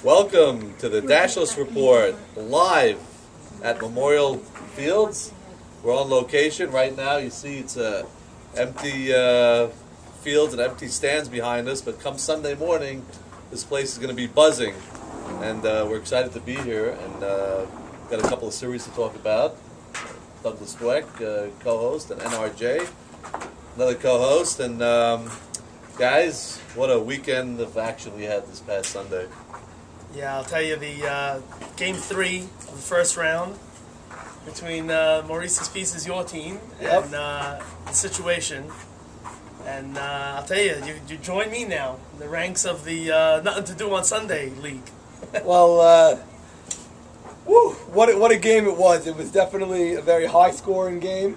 Welcome to the Dashless Report, live at Memorial Fields. We're on location right now. You see it's empty fields and empty stands behind us, but come Sunday morning, this place is going to be buzzing. And we're excited to be here, and got a couple of series to talk about. Douglas Dweck, co-host, and NRJ, another co-host. And guys, what a weekend of action we had this past Sunday. Yeah, I'll tell you, the Game 3 of the first round between Maurice's Pieces, your team, and the situation. And I'll tell you, you join me now in the ranks of the Nothing to Do on Sunday League. Well, what a game it was. It was definitely a very high-scoring game.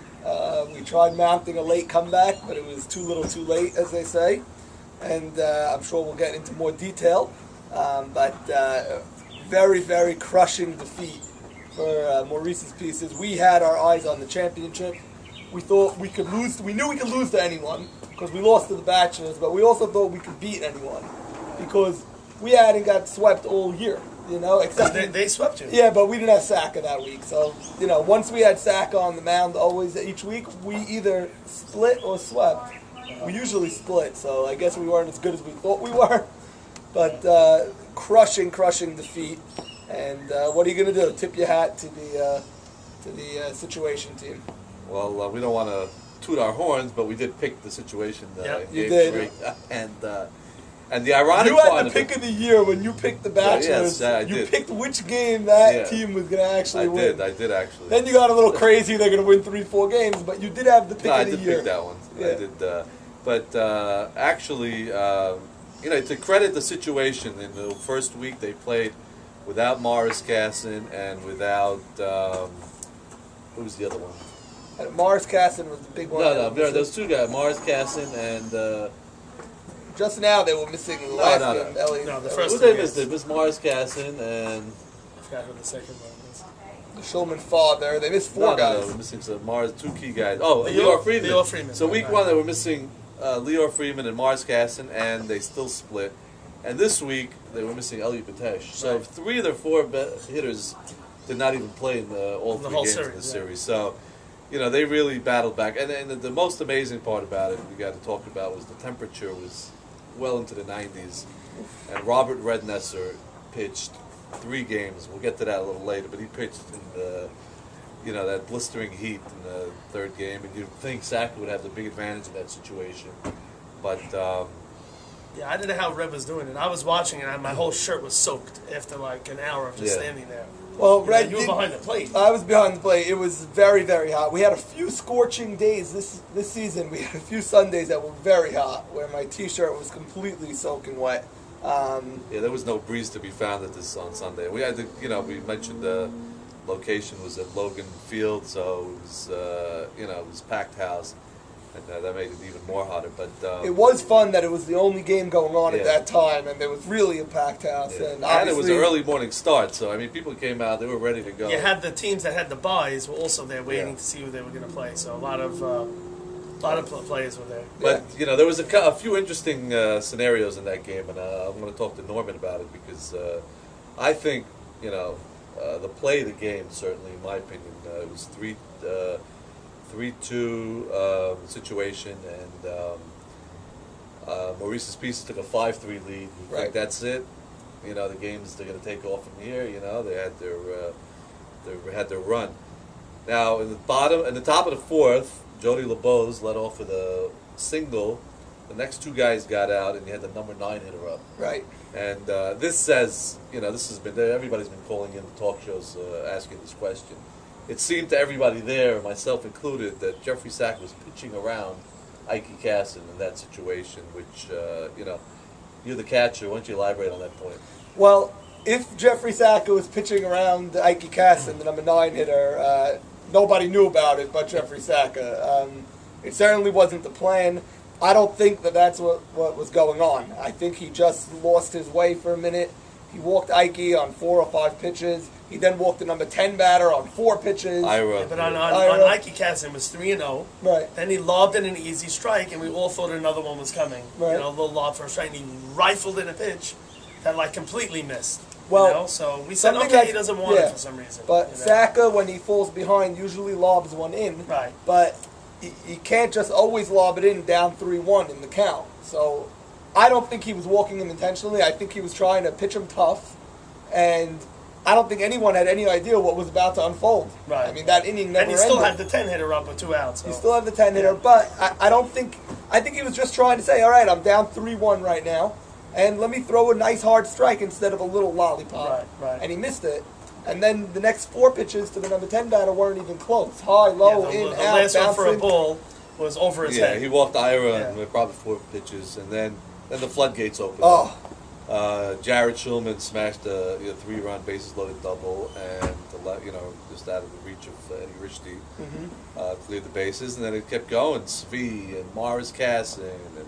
We tried mounting a late comeback, but it was too little too late, as they say. And I'm sure we'll get into more detail. But very, very crushing defeat for Maurice's Pieces. We had our eyes on the championship. We thought we could lose. We knew we could lose to anyone because we lost to the Bachelors, but we also thought we could beat anyone because we hadn't got swept all year. You know, except they swept you. Yeah, but we didn't have Saka that week. So, you know, once we had Saka on the mound always each week, we either split or swept. We usually split, so I guess we weren't as good as we thought we were. But crushing defeat. And what are you going to do? Tip your hat to the situation team. Well, we don't want to toot our horns, but we did pick the situation. You did. And the ironic you part had the pick of the year when you picked the Bachelors. I you did. picked which game that team was going to actually win. I did actually. Then you got a little crazy. They're going to win 3-4 games, but you did have the pick of the year. I did pick that one. Yeah. I did. But actually, you know, to credit the situation, in the first week they played without Morris Casson and without who was the other one? Morris Casson was the big one. No, those two guys, Morris Casson and. Just now they were missing the last game. Ellie. No, the first Who they missed? They missed Morris Casson and. I forgot who the second one was. The Shulman father. They missed four guys. No, they were missing some Morris, two key guys. Oh, Leo Freeman. So week one they were missing Leo Freeman and Morris Casson, and they still split. And this week they were missing Elliot Batesh. So three of their four hitters did not even play in all three games of the series. So, you know, they really battled back. And the most amazing part about it, we got to talk about, was the temperature was well into the 90s. And Robert Rednesser pitched 3 games. We'll get to that a little later, but he pitched in the, you know, that blistering heat in the third game. And you'd think Saka would have the big advantage in that situation. But yeah, I didn't know how Red was doing it. I was watching it, and my whole shirt was soaked after like an hour of just standing there. Well, Red, you were behind the plate. I was behind the plate. It was very, very hot. We had a few scorching days this season. We had a few Sundays that were very hot, where my T-shirt was completely soaking wet. Yeah, there was no breeze to be found on Sunday. We had we mentioned the location was at Logan Field, so it was it was packed house. And that made it even more hotter. But it was fun that it was the only game going on at that time, and there was really a packed house. Yeah. And it was an early morning start, so I mean, people came out; they were ready to go. You had the teams that had the buys were also there waiting to see who they were going to play. So a lot of players were there. But you know, there was a few interesting scenarios in that game, and I'm going to talk to Norman about it because I think the play of the game, certainly in my opinion, it was 3-2 situation, and Maurice's Pieces took a 5-3 lead. We think that's it. You know, the games they're going to take off from here. You know, they had their run. Now in the top of the fourth, Jody LeBeaus led off with a single. The next two guys got out, and you had the number 9 hitter up. Right. And this says, this has been everybody's been calling in the talk shows asking this question. It seemed to everybody there, myself included, that Jeffrey Sack was pitching around Ike Casson in that situation, which, you're the catcher. Why don't you elaborate on that point? Well, if Jeffrey Saka was pitching around Ike Casson, the number 9 hitter, nobody knew about it but Jeffrey Saka. It certainly wasn't the plan. I don't think that's what was going on. I think he just lost his way for a minute. He walked Ike on 4 or 5 pitches. He then walked the number 10 batter on 4 pitches. But on Ike Casson was 3-0. Right. Then he lobbed in an easy strike, and we all thought another one was coming. Right. A little lob for a strike, and he rifled in a pitch. that like completely missed. Well, you know? So we said, something okay, he like- doesn't want yeah. it for some reason. But you know? Saka, when he falls behind, usually lobs one in. Right. But he can't just always lob it in down 3-1 in the count. So I don't think he was walking him intentionally. I think he was trying to pitch him tough. And I don't think anyone had any idea what was about to unfold. Right. I mean, that inning never And he still ended. had the 10-hitter up with 2 outs. So. He still had the 10-hitter. But I don't think... I think he was just trying to say, all right, I'm down 3-1 right now. And let me throw a nice hard strike instead of a little lollipop. Right. And he missed it. And then the next 4 pitches to the number 10 batter weren't even close. High, low, the in, the out, last one bouncing. for a ball was over his Yeah, head. he walked Ira Yeah. and probably 4 pitches, and then the floodgates opened. Oh, Jared Schulman smashed a 3-run bases loaded double, and just out of the reach of Eddie Richtie, cleared the bases, and then it kept going. Svi and Morris Casson and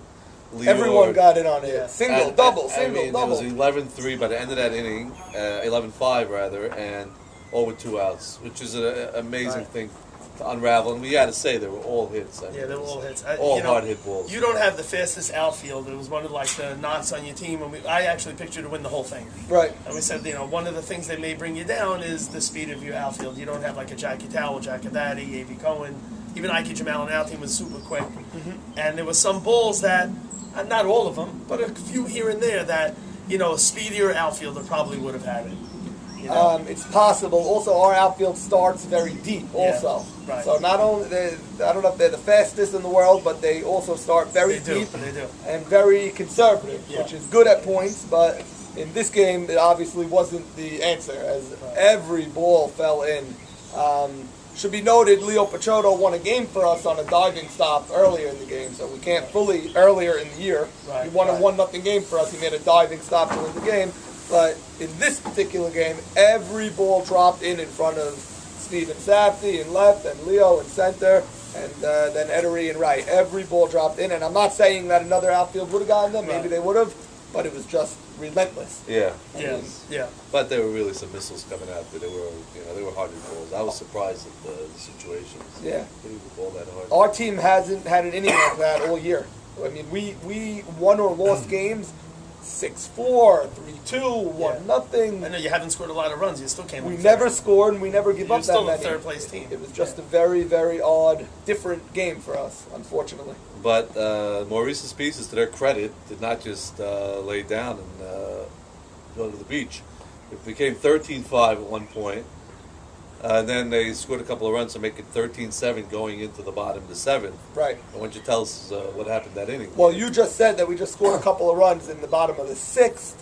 Leor. everyone got it on it. Yeah. Single, And- double, I single, mean, double. It was 11-3 by the end of that inning, 11-5 rather, and all with 2 outs, which is an amazing Right. thing to unravel. And we had to say they were all hits. I mean, Yeah, they were all hits. all hard hit balls. You don't have the fastest outfield. It was one of like the knocks on your team, and I actually picked you to win the whole thing. Right. And we said, one of the things that may bring you down is the speed of your outfield. You don't have like a Jackie Towell, Jack Cadady, A.B. Cohen, even Ike Jemal on our team was super quick. And there was some balls that, not all of them, but a few here and there that, a speedier outfielder probably would have had it. You know? It's possible. Also, our outfield starts very deep. Also, right. so not only I don't know if they're the fastest in the world, but they also start very They do. deep They do. and very conservative, Yeah. which is good at points. But in this game, it obviously wasn't the answer, as every ball fell in. Should be noted, Leo Pachotto won a game for us on a diving stop earlier in the game, so we can't fully earlier in the year. Right, He won a right. 1-0 game for us. He made a diving stop to win the game. But in this particular game, every ball dropped in front of Steven Safdie in left and Leo in center, and then Edery in right. Every ball dropped in, and I'm not saying that another outfield would have gotten them. Maybe Right. they would have, but it was just relentless. Yeah. Yeah. But there were really some missiles coming out there. They were hard hit balls. I was surprised at the situations. Yeah. Hitting the ball that hard. Our team hasn't had an inning like that all year. I mean, we won or lost games 6-4, 3-2, 1-0. I know you haven't scored a lot of runs. You still came. We up never third. scored, and we never give You're up still that a many. third-place team. It was just a very, very odd, different game for us, unfortunately. But Maurice's pieces, to their credit, did not just lay down and go to the beach. It became 13-5 at one point. Then they scored a couple of runs to make it 13-7 going into the bottom of the 7th. Right. And why don't you tell us what happened that inning? Well, you just said that we just scored a couple of runs in the bottom of the 6th.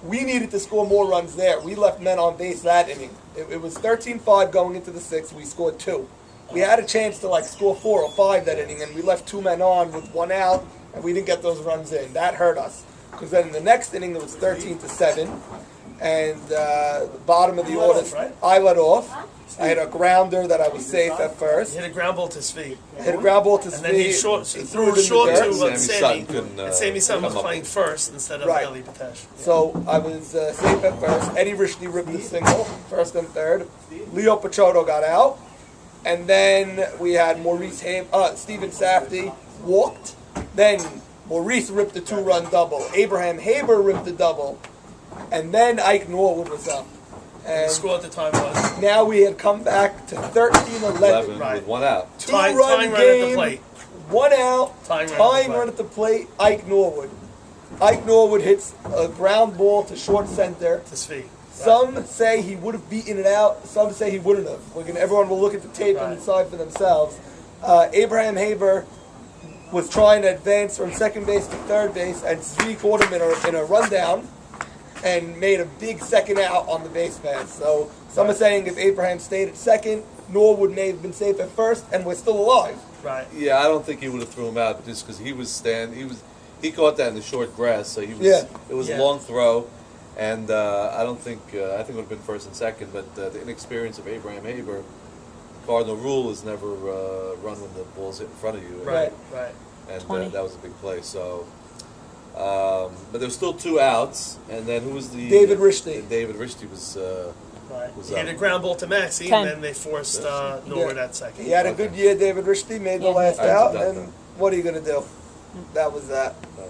We needed to score more runs there. We left men on base that inning. It was 13-5 going into the 6th. We scored 2. We had a chance to score 4 or 5 that inning, and we left 2 men on with 1 out, and we didn't get those runs in. That hurt us. Because then in the next inning, it was 13-7, and the bottom of the You led order, off, right? I led off. I had a grounder that I was safe at first. He hit a ground ball to his feet. I hit a ground ball to And then he speed. threw it it short in the to dirt. Sammy. Sammy Sutton couldn't, And Sammy Sutton was come up playing with first instead of Right. Eli Patesh. So I was safe at first. Eddie Richtie ripped the single, first and third. Leo Pachotto got out. And then we had Steven Safdie walked. Then Maurice ripped the 2-run double. Abraham Haber ripped the double. And then Ike Norwood was up. The And score at the time was now we had come back to 13-11. 11 Right. with 1 out. tying Two-run run at the game. plate. 1 out, Tying tying run run at the plate, Ike Norwood. Ike Norwood hits a ground ball to short center. To his feet. Some say he would have beaten it out. Some say he wouldn't have. Everyone will look at the tape and Right. decide for themselves. Abraham Haber was trying to advance from second base to third base, and Zvi caught him in a rundown and made a big second out on the base pass. So some are saying if Abraham stayed at second, Norwood may have been safe at first, and we're still alive. Right. Yeah, I don't think he would have threw him out just because he caught that in the short grass, so he was. Yeah. It was Yeah. a long throw, and I don't think I think it would have been first and second, but the inexperience of Abraham Haber, Cardinal rule is never run when the ball's hit in front of you. Right. Right. And 20. that was a big play. So, but there was still 2 outs, and then who was the David Richtie. David Richtie was. Right. Was He hit up. a ground ball to Maxie, 10. and then they forced Norwood at second. He had a good year, David Richtie, made the Yeah. last I out, did that, and what are you going to do? That was that. That